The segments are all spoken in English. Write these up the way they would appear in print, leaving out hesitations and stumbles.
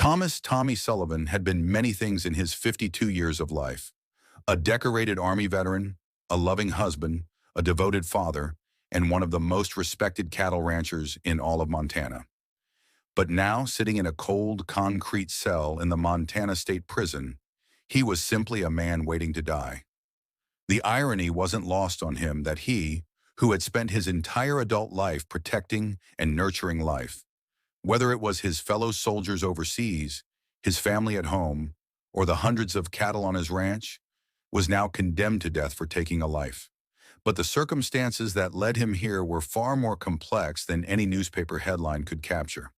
Tommy Sullivan had been many things in his 52 years of life. A decorated Army veteran, a loving husband, a devoted father, and one of the most respected cattle ranchers in all of Montana. But now, sitting in a cold, concrete cell in the Montana State Prison, he was simply a man waiting to die. The irony wasn't lost on him that he, who had spent his entire adult life protecting and nurturing life, whether it was his fellow soldiers overseas, his family at home, or the hundreds of cattle on his ranch, was now condemned to death for taking a life. But the circumstances that led him here were far more complex than any newspaper headline could capture.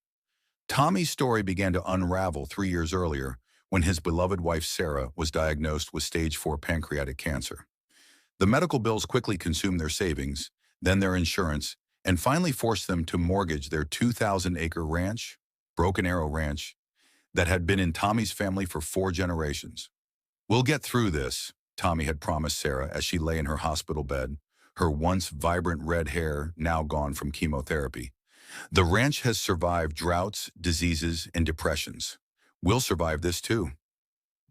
Tommy's story began to unravel 3 years earlier when his beloved wife Sarah was diagnosed with stage 4 pancreatic cancer. The medical bills quickly consumed their savings, then their insurance, and finally forced them to mortgage their 2,000-acre ranch, Broken Arrow Ranch, that had been in Tommy's family for 4 generations. "We'll get through this," Tommy had promised Sarah as she lay in her hospital bed, her once vibrant red hair now gone from chemotherapy. "The ranch has survived droughts, diseases, and depressions. We'll survive this too."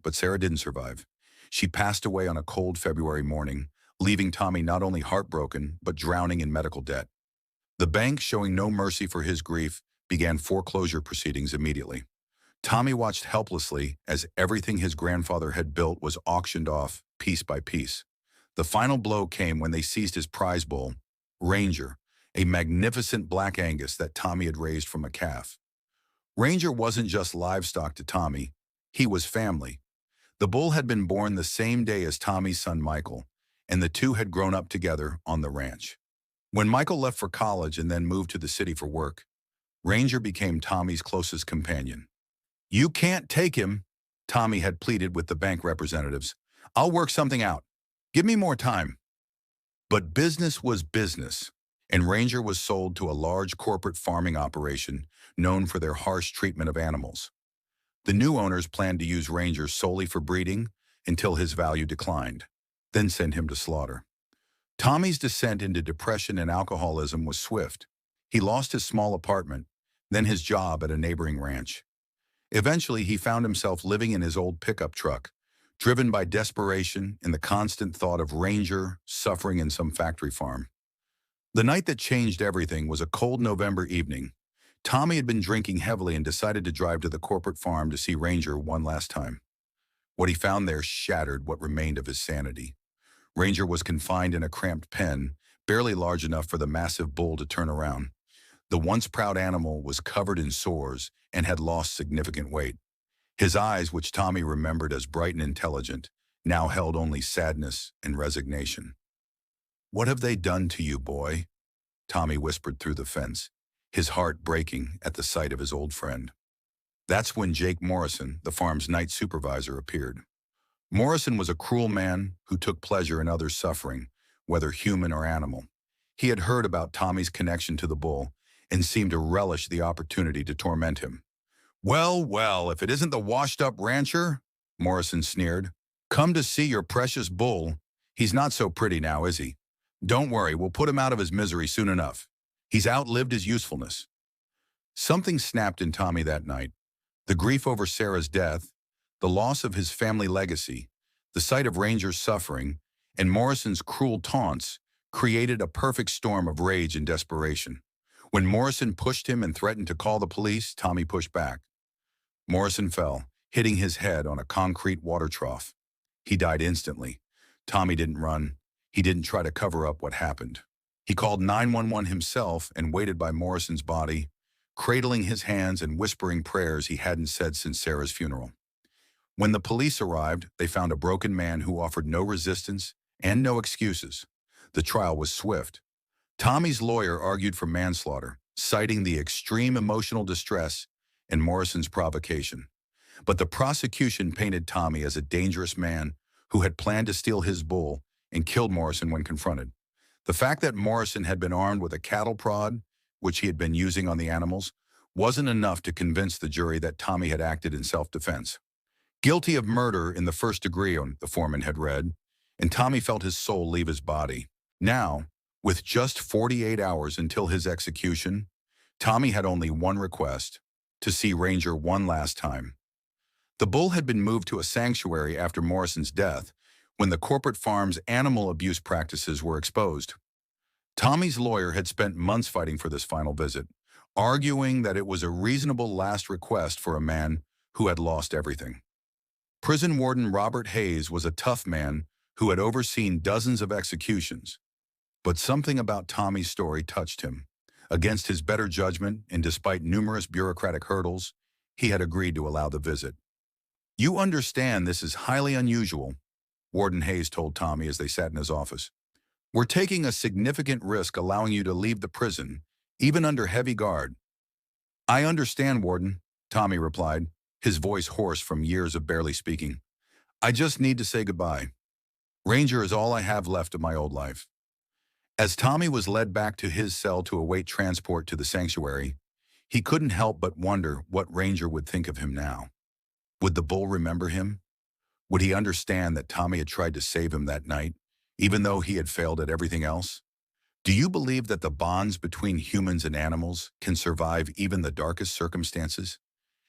But Sarah didn't survive. She passed away on a cold February morning, leaving Tommy not only heartbroken, but drowning in medical debt. The bank, showing no mercy for his grief, began foreclosure proceedings immediately. Tommy watched helplessly as everything his grandfather had built was auctioned off piece by piece. The final blow came when they seized his prize bull, Ranger, a magnificent black Angus that Tommy had raised from a calf. Ranger wasn't just livestock to Tommy, he was family. The bull had been born the same day as Tommy's son Michael, and the two had grown up together on the ranch. When Michael left for college and then moved to the city for work, Ranger became Tommy's closest companion. "You can't take him," Tommy had pleaded with the bank representatives. "I'll work something out. Give me more time." But business was business, and Ranger was sold to a large corporate farming operation known for their harsh treatment of animals. The new owners planned to use Ranger solely for breeding until his value declined, then send him to slaughter. Tommy's descent into depression and alcoholism was swift. He lost his small apartment, then his job at a neighboring ranch. Eventually, he found himself living in his old pickup truck, driven by desperation and the constant thought of Ranger suffering in some factory farm. The night that changed everything was a cold November evening. Tommy had been drinking heavily and decided to drive to the corporate farm to see Ranger one last time. What he found there shattered what remained of his sanity. Ranger was confined in a cramped pen, barely large enough for the massive bull to turn around. The once proud animal was covered in sores and had lost significant weight. His eyes, which Tommy remembered as bright and intelligent, now held only sadness and resignation. "What have they done to you, boy?" Tommy whispered through the fence, his heart breaking at the sight of his old friend. That's when Jake Morrison, the farm's night supervisor, appeared. Morrison was a cruel man who took pleasure in others' suffering, whether human or animal. He had heard about Tommy's connection to the bull and seemed to relish the opportunity to torment him. "Well, well, if it isn't the washed-up rancher," Morrison sneered. "Come to see your precious bull. He's not so pretty now, is he? Don't worry, we'll put him out of his misery soon enough. He's outlived his usefulness." Something snapped in Tommy that night. The grief over Sarah's death, the loss of his family legacy, the sight of Ranger's suffering, and Morrison's cruel taunts created a perfect storm of rage and desperation. When Morrison pushed him and threatened to call the police, Tommy pushed back. Morrison fell, hitting his head on a concrete water trough. He died instantly. Tommy didn't run. He didn't try to cover up what happened. He called 911 himself and waited by Morrison's body, cradling his hands and whispering prayers he hadn't said since Sarah's funeral. When the police arrived, they found a broken man who offered no resistance and no excuses. The trial was swift. Tommy's lawyer argued for manslaughter, citing the extreme emotional distress and Morrison's provocation. But the prosecution painted Tommy as a dangerous man who had planned to steal his bull and killed Morrison when confronted. The fact that Morrison had been armed with a cattle prod, which he had been using on the animals, wasn't enough to convince the jury that Tommy had acted in self-defense. "Guilty of murder in the first degree," the foreman had read, and Tommy felt his soul leave his body. Now, with just 48 hours until his execution, Tommy had only one request: to see Ranger one last time. The bull had been moved to a sanctuary after Morrison's death, when the corporate farm's animal abuse practices were exposed. Tommy's lawyer had spent months fighting for this final visit, arguing that it was a reasonable last request for a man who had lost everything. Prison warden Robert Hayes was a tough man who had overseen dozens of executions, but something about Tommy's story touched him. Against his better judgment and despite numerous bureaucratic hurdles, he had agreed to allow the visit. "You understand this is highly unusual," Warden Hayes told Tommy as they sat in his office. "We're taking a significant risk allowing you to leave the prison, even under heavy guard." "I understand, Warden," Tommy replied, his voice hoarse from years of barely speaking. "I just need to say goodbye. Ranger is all I have left of my old life." As Tommy was led back to his cell to await transport to the sanctuary, he couldn't help but wonder what Ranger would think of him now. Would the bull remember him? Would he understand that Tommy had tried to save him that night, even though he had failed at everything else? Do you believe that the bonds between humans and animals can survive even the darkest circumstances?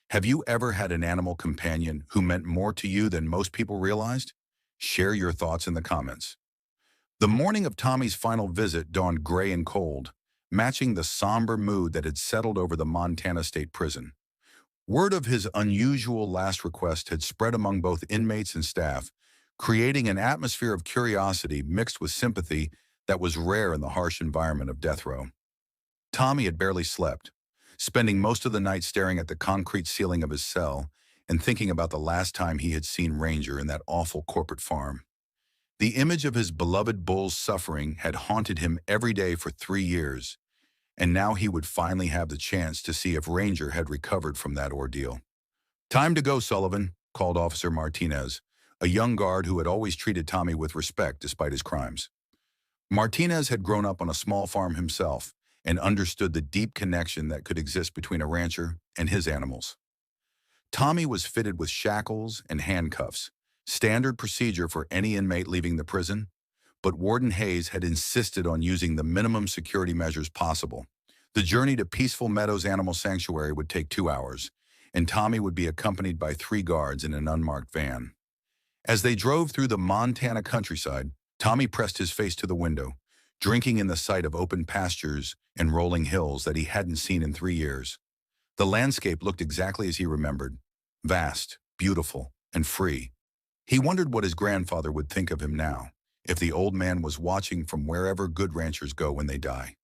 Have you ever had an animal companion who meant more to you than most people realized? Share your thoughts in the comments. The morning of Tommy's final visit dawned gray and cold, matching the somber mood that had settled over the Montana State Prison. Word of his unusual last request had spread among both inmates and staff, creating an atmosphere of curiosity mixed with sympathy that was rare in the harsh environment of death row. Tommy had barely slept, spending most of the night staring at the concrete ceiling of his cell and thinking about the last time he had seen Ranger in that awful corporate farm. The image of his beloved bull's suffering had haunted him every day for 3 years, and now he would finally have the chance to see if Ranger had recovered from that ordeal. "Time to go, Sullivan," called Officer Martinez, a young guard who had always treated Tommy with respect despite his crimes. Martinez had grown up on a small farm himself and understood the deep connection that could exist between a rancher and his animals. Tommy was fitted with shackles and handcuffs, standard procedure for any inmate leaving the prison, but Warden Hayes had insisted on using the minimum security measures possible. The journey to Peaceful Meadows Animal Sanctuary would take 2 hours, and Tommy would be accompanied by 3 guards in an unmarked van. As they drove through the Montana countryside, Tommy pressed his face to the window, drinking in the sight of open pastures and rolling hills that he hadn't seen in 3 years. The landscape looked exactly as he remembered, vast, beautiful, and free. He wondered what his grandfather would think of him now, if the old man was watching from wherever good ranchers go when they die.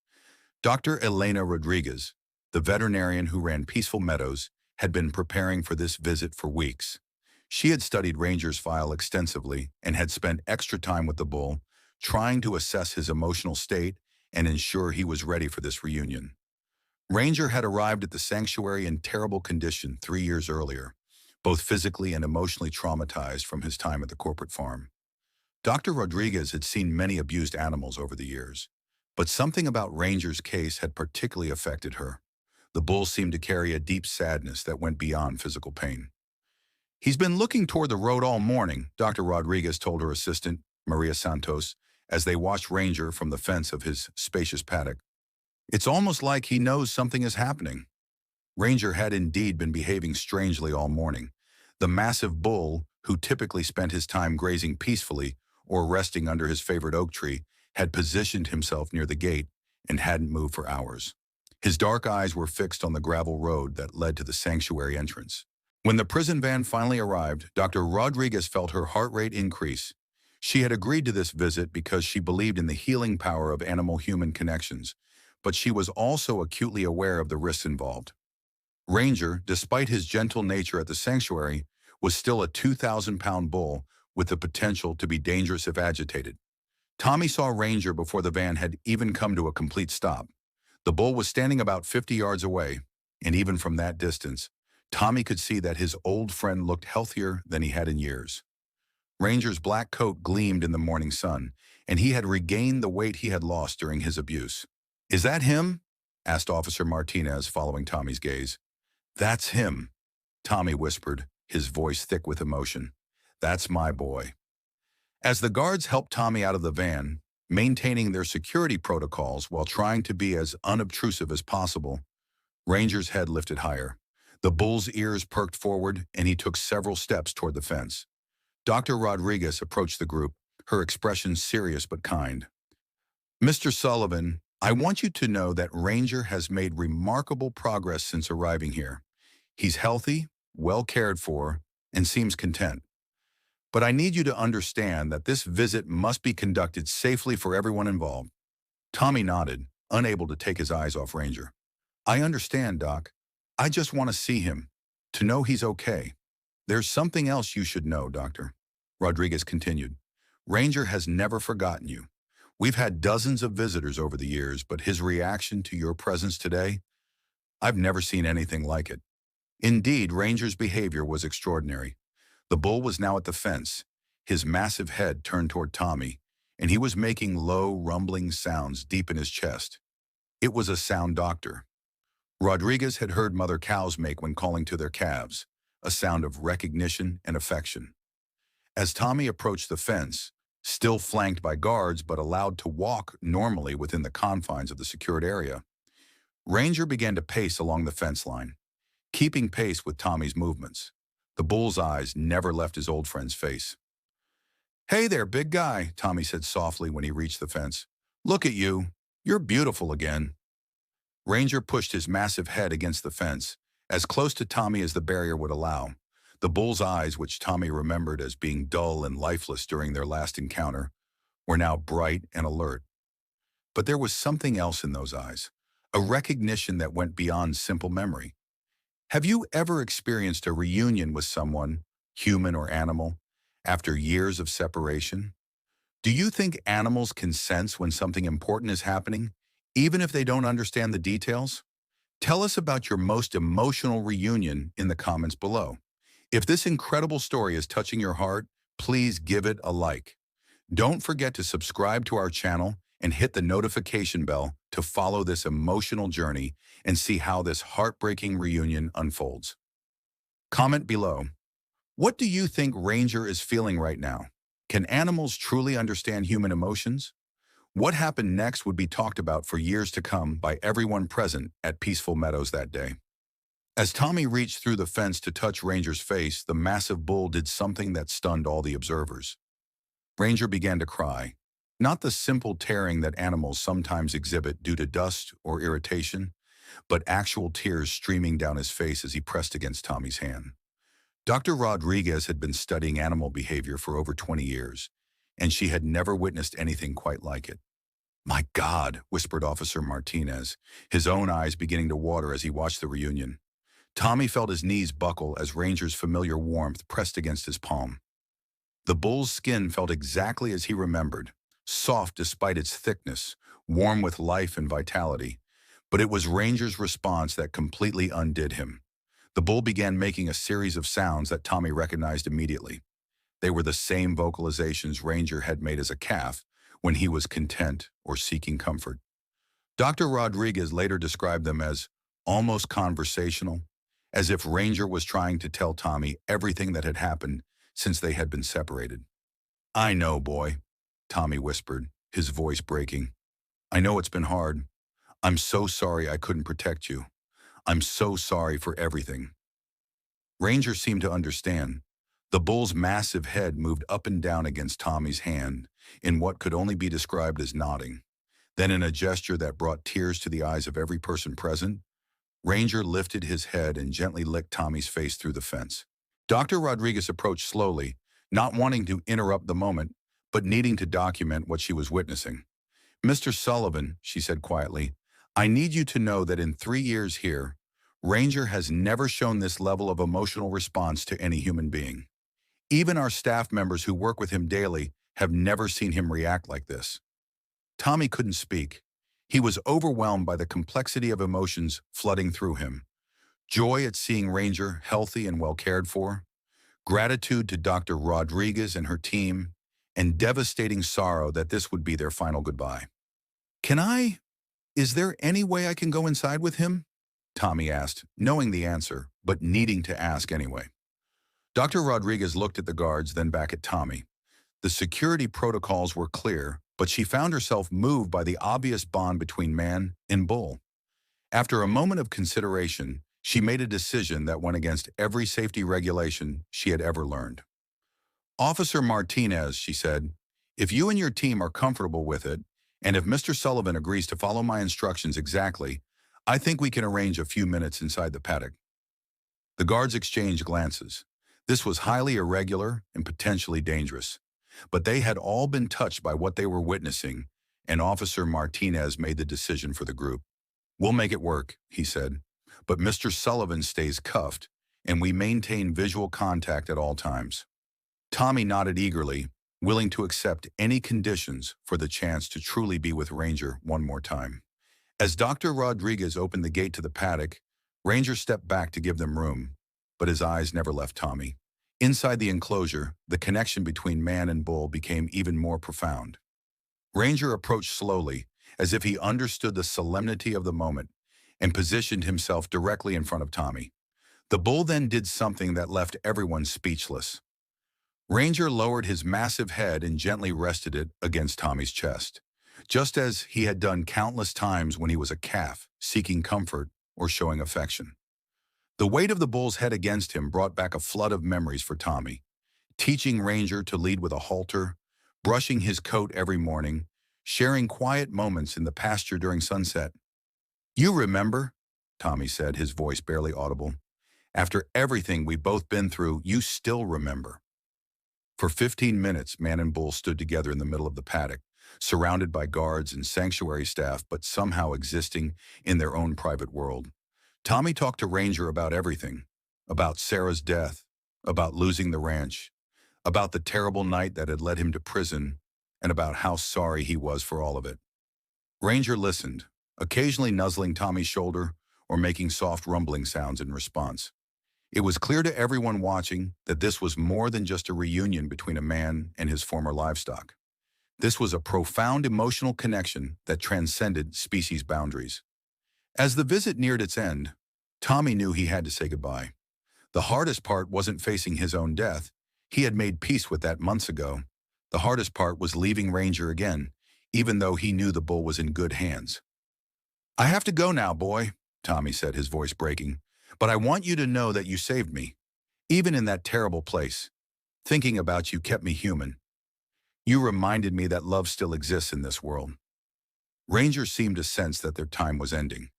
Dr. Elena Rodriguez, the veterinarian who ran Peaceful Meadows, had been preparing for this visit for weeks. She had studied Ranger's file extensively and had spent extra time with the bull, trying to assess his emotional state and ensure he was ready for this reunion. Ranger had arrived at the sanctuary in terrible condition 3 years earlier, both physically and emotionally traumatized from his time at the corporate farm. Dr. Rodriguez had seen many abused animals over the years, but something about Ranger's case had particularly affected her. The bull seemed to carry a deep sadness that went beyond physical pain. "He's been looking toward the road all morning," Dr. Rodriguez told her assistant, Maria Santos, as they watched Ranger from the fence of his spacious paddock. "It's almost like he knows something is happening." Ranger had indeed been behaving strangely all morning. The massive bull, who typically spent his time grazing peacefully or resting under his favorite oak tree, had positioned himself near the gate and hadn't moved for hours. His dark eyes were fixed on the gravel road that led to the sanctuary entrance. When the prison van finally arrived, Dr. Rodriguez felt her heart rate increase. She had agreed to this visit because she believed in the healing power of animal-human connections, but she was also acutely aware of the risks involved. Ranger, despite his gentle nature at the sanctuary, was still a 2,000-pound bull with the potential to be dangerous if agitated. Tommy saw Ranger before the van had even come to a complete stop. The bull was standing about 50 yards away, and even from that distance, Tommy could see that his old friend looked healthier than he had in years. Ranger's black coat gleamed in the morning sun, and he had regained the weight he had lost during his abuse. "Is that him?" asked Officer Martinez, following Tommy's gaze. "That's him," Tommy whispered, his voice thick with emotion. "That's my boy." As the guards helped Tommy out of the van, maintaining their security protocols while trying to be as unobtrusive as possible, Ranger's head lifted higher. The bull's ears perked forward, and he took several steps toward the fence. Dr. Rodriguez approached the group, her expression serious but kind. Mr. Sullivan, I want you to know that Ranger has made remarkable progress since arriving here. He's healthy, well cared for, and seems content. But I need you to understand that this visit must be conducted safely for everyone involved. Tommy nodded, unable to take his eyes off Ranger. I understand, Doc. I just want to see him, to know he's okay. There's something else you should know, Doctor. Rodriguez continued. Ranger has never forgotten you. We've had dozens of visitors over the years, but his reaction to your presence today, I've never seen anything like it. Indeed, Ranger's behavior was extraordinary. The bull was now at the fence, his massive head turned toward Tommy, and he was making low, rumbling sounds deep in his chest. It was a sound doctor. Rodriguez had heard mother cows make when calling to their calves, a sound of recognition and affection. As Tommy approached the fence, still flanked by guards but allowed to walk normally within the confines of the secured area, Ranger began to pace along the fence line, keeping pace with Tommy's movements. The bull's eyes never left his old friend's face. Hey there, big guy, Tommy said softly when he reached the fence. Look at you. You're beautiful again. Ranger pushed his massive head against the fence, as close to Tommy as the barrier would allow. The bull's eyes, which Tommy remembered as being dull and lifeless during their last encounter, were now bright and alert. But there was something else in those eyes, a recognition that went beyond simple memory. Have you ever experienced a reunion with someone, human or animal, after years of separation? Do you think animals can sense when something important is happening, even if they don't understand the details? Tell us about your most emotional reunion in the comments below. If this incredible story is touching your heart, please give it a like. Don't forget to subscribe to our channel and hit the notification bell to follow this emotional journey and see how this heartbreaking reunion unfolds. Comment below. What do you think Ranger is feeling right now? Can animals truly understand human emotions? What happened next would be talked about for years to come by everyone present at Peaceful Meadows that day. As Tommy reached through the fence to touch Ranger's face, the massive bull did something that stunned all the observers. Ranger began to cry, not the simple tearing that animals sometimes exhibit due to dust or irritation, but actual tears streaming down his face as he pressed against Tommy's hand. Dr. Rodriguez had been studying animal behavior for over 20 years, and she had never witnessed anything quite like it. My God, whispered Officer Martinez, his own eyes beginning to water as he watched the reunion. Tommy felt his knees buckle as Ranger's familiar warmth pressed against his palm. The bull's skin felt exactly as he remembered, soft despite its thickness, warm with life and vitality. But it was Ranger's response that completely undid him. The bull began making a series of sounds that Tommy recognized immediately. They were the same vocalizations Ranger had made as a calf when he was content or seeking comfort. Dr. Rodriguez later described them as almost conversational, as if Ranger was trying to tell Tommy everything that had happened since they had been separated. I know, boy, Tommy whispered, his voice breaking. I know it's been hard. I'm so sorry I couldn't protect you. I'm so sorry for everything. Ranger seemed to understand. The bull's massive head moved up and down against Tommy's hand in what could only be described as nodding. Then in a gesture that brought tears to the eyes of every person present, Ranger lifted his head and gently licked Tommy's face through the fence. Dr. Rodriguez approached slowly, not wanting to interrupt the moment, but needing to document what she was witnessing. Mr. Sullivan, she said quietly, I need you to know that in 3 years here, Ranger has never shown this level of emotional response to any human being. Even our staff members who work with him daily have never seen him react like this. Tommy couldn't speak. He was overwhelmed by the complexity of emotions flooding through him. Joy at seeing Ranger healthy and well cared for, gratitude to Dr. Rodriguez and her team, and devastating sorrow that this would be their final goodbye. Is there any way I can go inside with him? Tommy asked, knowing the answer, but needing to ask anyway. Dr. Rodriguez looked at the guards, then back at Tommy. The security protocols were clear, but she found herself moved by the obvious bond between man and bull. After a moment of consideration, She made a decision that went against every safety regulation she had ever learned. Officer Martinez, she said, if you and your team are comfortable with it, and if Mr. Sullivan agrees to follow my instructions exactly, I think we can arrange a few minutes inside the paddock. The guards exchanged glances. This was highly irregular and potentially dangerous, but they had all been touched by what they were witnessing, and Officer Martinez made the decision for the group. We'll make it work, he said, but Mr. Sullivan stays cuffed, and we maintain visual contact at all times. Tommy nodded eagerly, willing to accept any conditions for the chance to truly be with Ranger one more time. As Dr. Rodriguez opened the gate to the paddock, Ranger stepped back to give them room, but his eyes never left Tommy. Inside the enclosure, the connection between man and bull became even more profound. Ranger approached slowly, as if he understood the solemnity of the moment, and positioned himself directly in front of Tommy. The bull then did something that left everyone speechless. Ranger lowered his massive head and gently rested it against Tommy's chest, just as he had done countless times when he was a calf, seeking comfort or showing affection. The weight of the bull's head against him brought back a flood of memories for Tommy, teaching Ranger to lead with a halter, brushing his coat every morning, sharing quiet moments in the pasture during sunset. You remember, Tommy said, his voice barely audible. After everything we've both been through, you still remember. For 15 minutes, man and bull stood together in the middle of the paddock, surrounded by guards and sanctuary staff, but somehow existing in their own private world. Tommy talked to Ranger about everything, about Sarah's death, about losing the ranch, about the terrible night that had led him to prison, and about how sorry he was for all of it. Ranger listened, occasionally nuzzling Tommy's shoulder or making soft rumbling sounds in response. It was clear to everyone watching that this was more than just a reunion between a man and his former livestock. This was a profound emotional connection that transcended species boundaries. As the visit neared its end, Tommy knew he had to say goodbye. The hardest part wasn't facing his own death. He had made peace with that months ago. The hardest part was leaving Ranger again, even though he knew the bull was in good hands. I have to go now, boy, Tommy said, his voice breaking. But I want you to know that you saved me, even in that terrible place. Thinking about you kept me human. You reminded me that love still exists in this world. Ranger seemed to sense that their time was ending.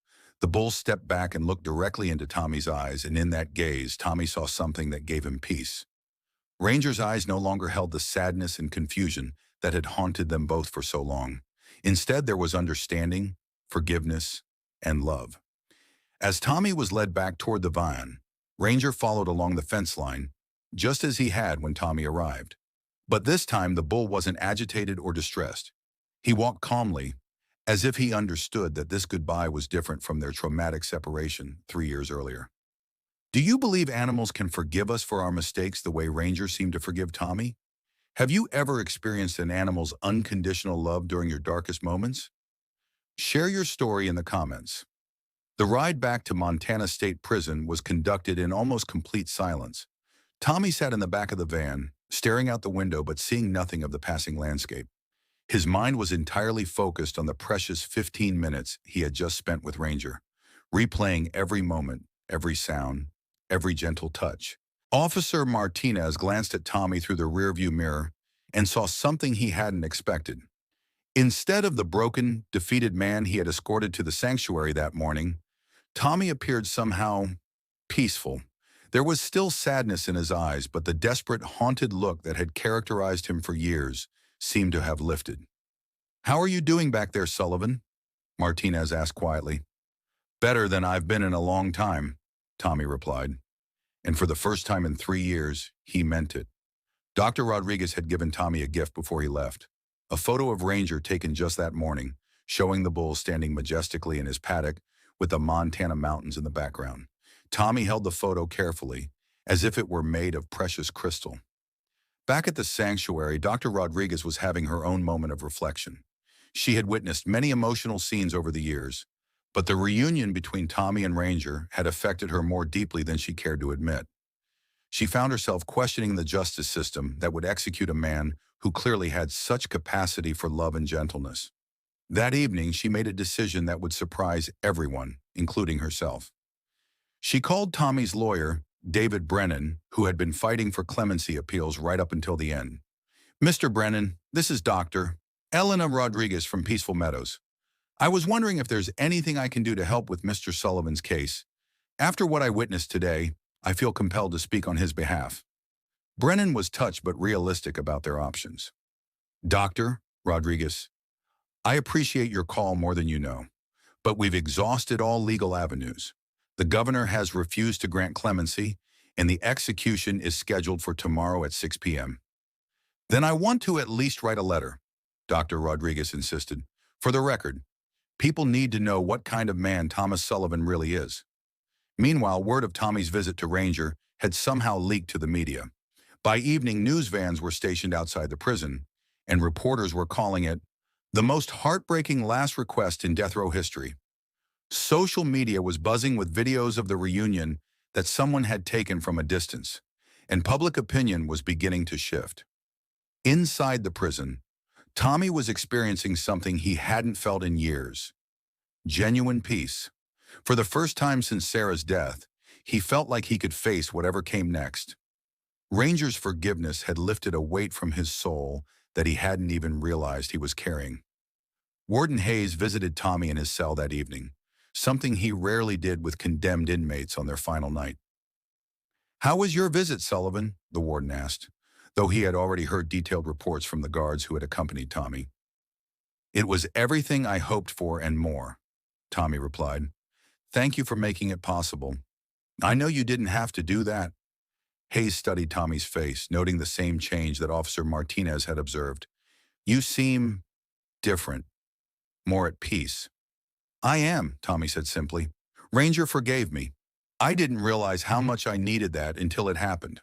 The bull stepped back and looked directly into Tommy's eyes, and in that gaze, Tommy saw something that gave him peace. Ranger's eyes no longer held the sadness and confusion that had haunted them both for so long. Instead, there was understanding, forgiveness, and love. As Tommy was led back toward the van, Ranger followed along the fence line, just as he had when Tommy arrived. But this time the bull wasn't agitated or distressed. He walked calmly, as if he understood that this goodbye was different from their traumatic separation 3 years earlier. Do you believe animals can forgive us for our mistakes the way Ranger seemed to forgive Tommy? Have you ever experienced an animal's unconditional love during your darkest moments? Share your story in the comments. The ride back to Montana State Prison was conducted in almost complete silence. Tommy sat in the back of the van, staring out the window but seeing nothing of the passing landscape. His mind was entirely focused on the precious 15 minutes he had just spent with Ranger, replaying every moment, every sound, every gentle touch. Officer Martinez glanced at Tommy through the rearview mirror and saw something he hadn't expected. Instead of the broken, defeated man he had escorted to the sanctuary that morning, Tommy appeared somehow peaceful. There was still sadness in his eyes, but the desperate, haunted look that had characterized him for years seemed to have lifted. How are you doing back there, Sullivan? Martinez asked quietly. Better than I've been in a long time, Tommy replied. And for the first time in 3 years, he meant it. Dr. Rodriguez had given Tommy a gift before he left. A photo of Ranger taken just that morning, showing the bull standing majestically in his paddock with the Montana mountains in the background. Tommy held the photo carefully, as if it were made of precious crystal. Back at the sanctuary, Dr. Rodriguez was having her own moment of reflection. She had witnessed many emotional scenes over the years, but the reunion between Tommy and Ranger had affected her more deeply than she cared to admit. She found herself questioning the justice system that would execute a man who clearly had such capacity for love and gentleness. That evening, she made a decision that would surprise everyone, including herself. She called Tommy's lawyer, David Brennan, who had been fighting for clemency appeals right up until the end. "Mr. Brennan, this is Dr. Elena Rodriguez from Peaceful Meadows. I was wondering if there's anything I can do to help with Mr. Sullivan's case. After what I witnessed today, I feel compelled to speak on his behalf." Brennan was touched but realistic about their options. "Dr. Rodriguez, I appreciate your call more than you know, but we've exhausted all legal avenues. The governor has refused to grant clemency, and the execution is scheduled for tomorrow at 6 p.m. "Then I want to at least write a letter," Dr. Rodriguez insisted. "For the record, people need to know what kind of man Thomas Sullivan really is." Meanwhile, word of Tommy's visit to Ranger had somehow leaked to the media. By evening, news vans were stationed outside the prison, and reporters were calling it the most heartbreaking last request in death row history. Social media was buzzing with videos of the reunion that someone had taken from a distance, and public opinion was beginning to shift. Inside the prison, Tommy was experiencing something he hadn't felt in years: genuine peace. For the first time since Sarah's death, he felt like he could face whatever came next. Ranger's forgiveness had lifted a weight from his soul that he hadn't even realized he was carrying. Warden Hayes visited Tommy in his cell that evening, something he rarely did with condemned inmates on their final night. "How was your visit, Sullivan?" the warden asked, though he had already heard detailed reports from the guards who had accompanied Tommy. "It was everything I hoped for and more," Tommy replied. "Thank you for making it possible. I know you didn't have to do that." Hayes studied Tommy's face, noting the same change that Officer Martinez had observed. "You seem different, more at peace." "I am," Tommy said simply. "Ranger forgave me. I didn't realize how much I needed that until it happened."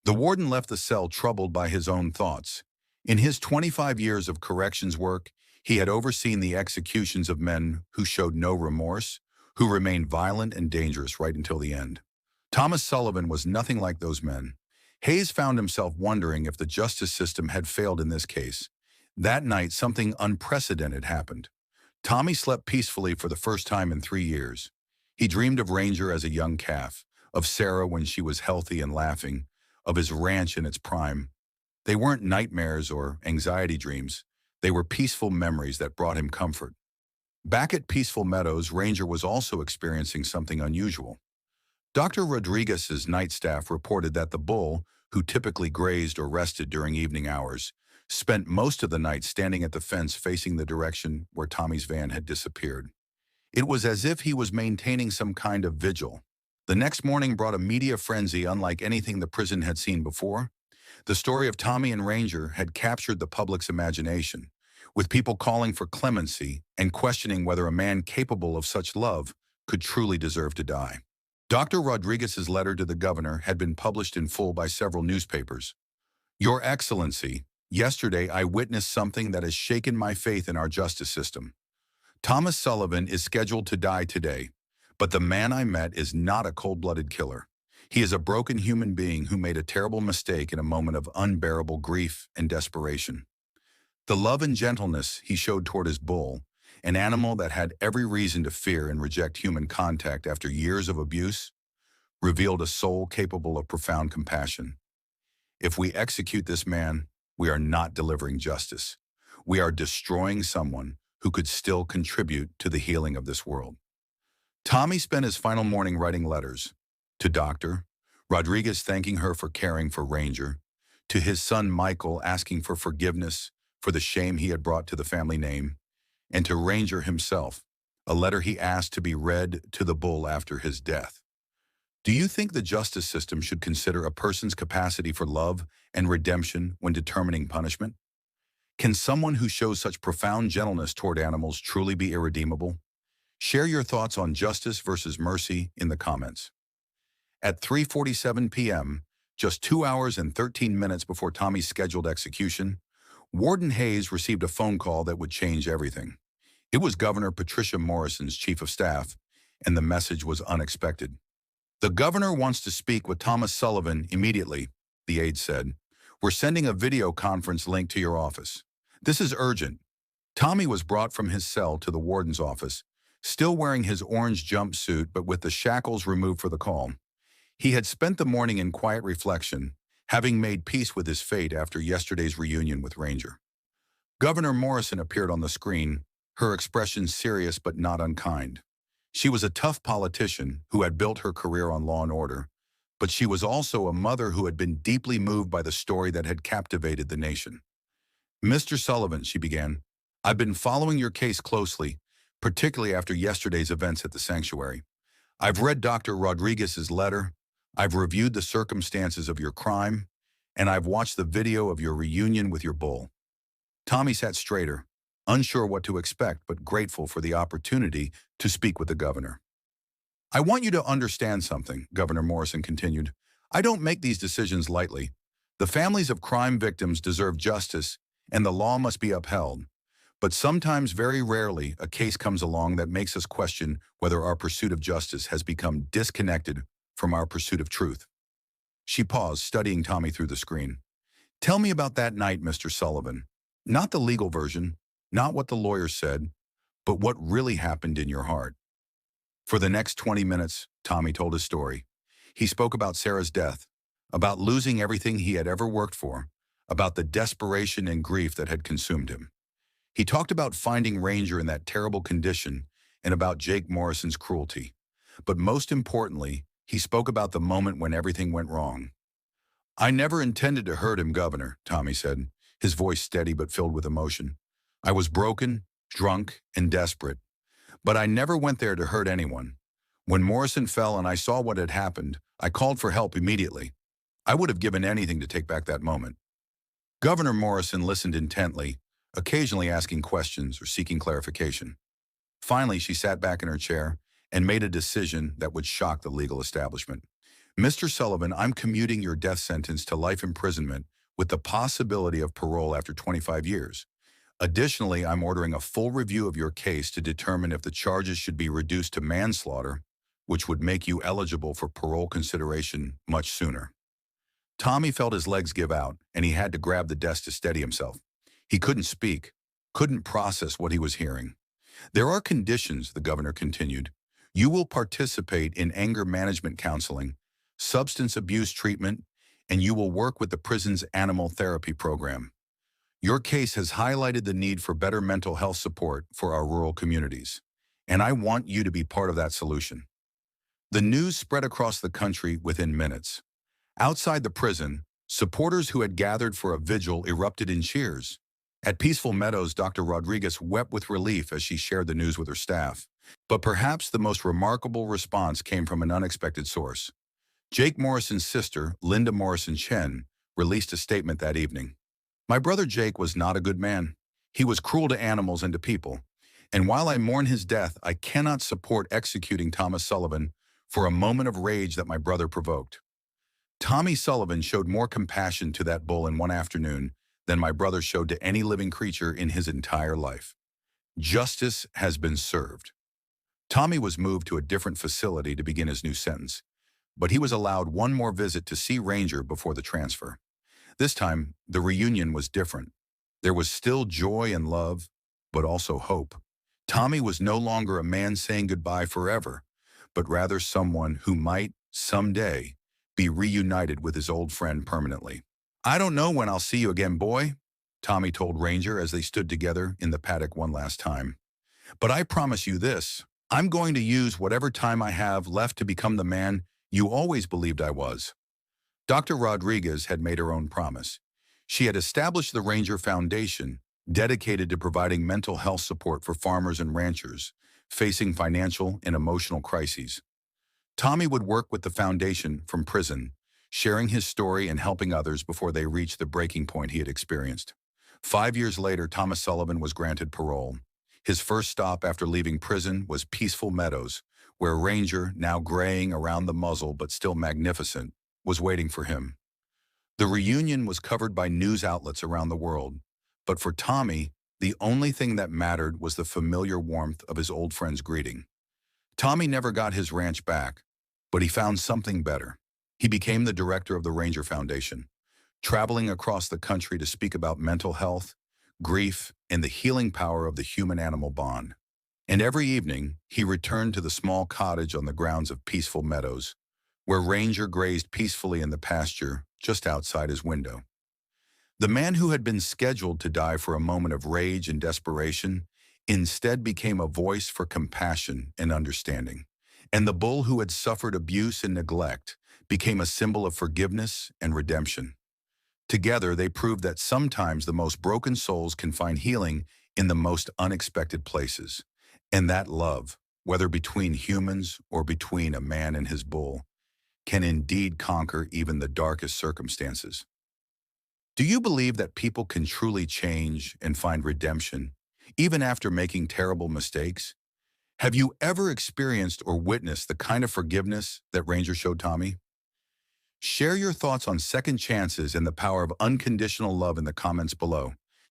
The warden left the cell troubled by his own thoughts. In his 25 years of corrections work, he had overseen the executions of men who showed no remorse, who remained violent and dangerous right until the end. Thomas Sullivan was nothing like those men. Hayes found himself wondering if the justice system had failed in this case. That night, something unprecedented happened. Tommy slept peacefully for the first time in 3 years. He dreamed of Ranger as a young calf, of Sarah when she was healthy and laughing, of his ranch in its prime. They weren't nightmares or anxiety dreams. They were peaceful memories that brought him comfort. Back at Peaceful Meadows, Ranger was also experiencing something unusual. Dr. Rodriguez's night staff reported that the bull, who typically grazed or rested during evening hours, spent most of the night standing at the fence facing the direction where Tommy's van had disappeared. It was as if he was maintaining some kind of vigil. The next morning brought a media frenzy unlike anything the prison had seen before. The story of Tommy and Ranger had captured the public's imagination, with people calling for clemency and questioning whether a man capable of such love could truly deserve to die. Dr. Rodriguez's letter to the governor had been published in full by several newspapers. "Your Excellency, yesterday I witnessed something that has shaken my faith in our justice system. Thomas Sullivan is scheduled to die today, but the man I met is not a cold-blooded killer. He is a broken human being who made a terrible mistake in a moment of unbearable grief and desperation. The love and gentleness he showed toward his bull, an animal that had every reason to fear and reject human contact after years of abuse, revealed a soul capable of profound compassion. If we execute this man, we are not delivering justice. We are destroying someone who could still contribute to the healing of this world." Tommy spent his final morning writing letters to Dr. Rodriguez thanking her for caring for Ranger, to his son Michael asking for forgiveness for the shame he had brought to the family name, and to Ranger himself, a letter he asked to be read to the bull after his death. Do you think the justice system should consider a person's capacity for love and redemption when determining punishment? Can someone who shows such profound gentleness toward animals truly be irredeemable? Share your thoughts on justice versus mercy in the comments. At 3:47 p.m., just 2 hours and 13 minutes before Tommy's scheduled execution, Warden Hayes received a phone call that would change everything. It was Governor Patricia Morrison's chief of staff, and the message was unexpected. "The governor wants to speak with Thomas Sullivan immediately," the aide said. "We're sending a video conference link to your office. This is urgent." Tommy was brought from his cell to the warden's office, still wearing his orange jumpsuit but with the shackles removed for the call. He had spent the morning in quiet reflection, having made peace with his fate after yesterday's reunion with Ranger. Governor Morrison appeared on the screen, her expression serious but not unkind. She was a tough politician who had built her career on law and order, but she was also a mother who had been deeply moved by the story that had captivated the nation. "Mr. Sullivan," she began, "I've been following your case closely, particularly after yesterday's events at the sanctuary. I've read Dr. Rodriguez's letter, I've reviewed the circumstances of your crime, and I've watched the video of your reunion with your bull." Tommy sat straighter, unsure what to expect but grateful for the opportunity to speak with the governor. "I want you to understand something," Governor Morrison continued. "I don't make these decisions lightly. The families of crime victims deserve justice, and the law must be upheld. But sometimes, very rarely, a case comes along that makes us question whether our pursuit of justice has become disconnected from our pursuit of truth." She paused, studying Tommy through the screen. "Tell me about that night, Mr. Sullivan. Not the legal version, not what the lawyer said, but what really happened in your heart." For the next 20 minutes, Tommy told his story. He spoke about Sarah's death, about losing everything he had ever worked for, about the desperation and grief that had consumed him. He talked about finding Ranger in that terrible condition and about Jake Morrison's cruelty. But most importantly, he spoke about the moment when everything went wrong. "I never intended to hurt him, Governor," Tommy said, his voice steady but filled with emotion. "I was broken, drunk, and desperate. But I never went there to hurt anyone. When Morrison fell and I saw what had happened, I called for help immediately. I would have given anything to take back that moment." Governor Morrison listened intently, occasionally asking questions or seeking clarification. Finally, she sat back in her chair and made a decision that would shock the legal establishment. "Mr. Sullivan, I'm commuting your death sentence to life imprisonment with the possibility of parole after 25 years. Additionally, I'm ordering a full review of your case to determine if the charges should be reduced to manslaughter, which would make you eligible for parole consideration much sooner." Tommy felt his legs give out, and he had to grab the desk to steady himself. He couldn't speak, couldn't process what he was hearing. "There are conditions," the governor continued. "You will participate in anger management counseling, substance abuse treatment, and you will work with the prison's animal therapy program. Your case has highlighted the need for better mental health support for our rural communities, and I want you to be part of that solution." The news spread across the country within minutes. Outside the prison, supporters who had gathered for a vigil erupted in cheers. At Peaceful Meadows, Dr. Rodriguez wept with relief as she shared the news with her staff. But perhaps the most remarkable response came from an unexpected source. Jake Morrison's sister, Linda Morrison Chen, released a statement that evening. "My brother Jake was not a good man. He was cruel to animals and to people. And while I mourn his death, I cannot support executing Thomas Sullivan for a moment of rage that my brother provoked. Tommy Sullivan showed more compassion to that bull in one afternoon than my brother showed to any living creature in his entire life. Justice has been served." Tommy was moved to a different facility to begin his new sentence, but he was allowed one more visit to see Ranger before the transfer. This time, the reunion was different. There was still joy and love, but also hope. Tommy was no longer a man saying goodbye forever, but rather someone who might, someday, be reunited with his old friend permanently. "I don't know when I'll see you again, boy," Tommy told Ranger as they stood together in the paddock one last time. "But I promise you this, I'm going to use whatever time I have left to become the man you always believed I was." Dr. Rodriguez had made her own promise. She had established the Ranger Foundation, dedicated to providing mental health support for farmers and ranchers facing financial and emotional crises. Tommy would work with the foundation from prison, sharing his story and helping others before they reached the breaking point he had experienced. 5 years later, Thomas Sullivan was granted parole. His first stop after leaving prison was Peaceful Meadows, where Ranger, now graying around the muzzle but still magnificent, was waiting for him. The reunion was covered by news outlets around the world, but for Tommy, the only thing that mattered was the familiar warmth of his old friend's greeting. Tommy never got his ranch back, but he found something better. He became the director of the Ranger Foundation, traveling across the country to speak about mental health, grief, and the healing power of the human-animal bond. And every evening, he returned to the small cottage on the grounds of Peaceful Meadows, where Ranger grazed peacefully in the pasture just outside his window. The man who had been scheduled to die for a moment of rage and desperation instead became a voice for compassion and understanding. And the bull who had suffered abuse and neglect became a symbol of forgiveness and redemption. Together, they proved that sometimes the most broken souls can find healing in the most unexpected places. And that love, whether between humans or between a man and his bull, can indeed conquer even the darkest circumstances. Do you believe that people can truly change and find redemption, even after making terrible mistakes? Have you ever experienced or witnessed the kind of forgiveness that Ranger showed Tommy? Share your thoughts on second chances and the power of unconditional love in the comments below.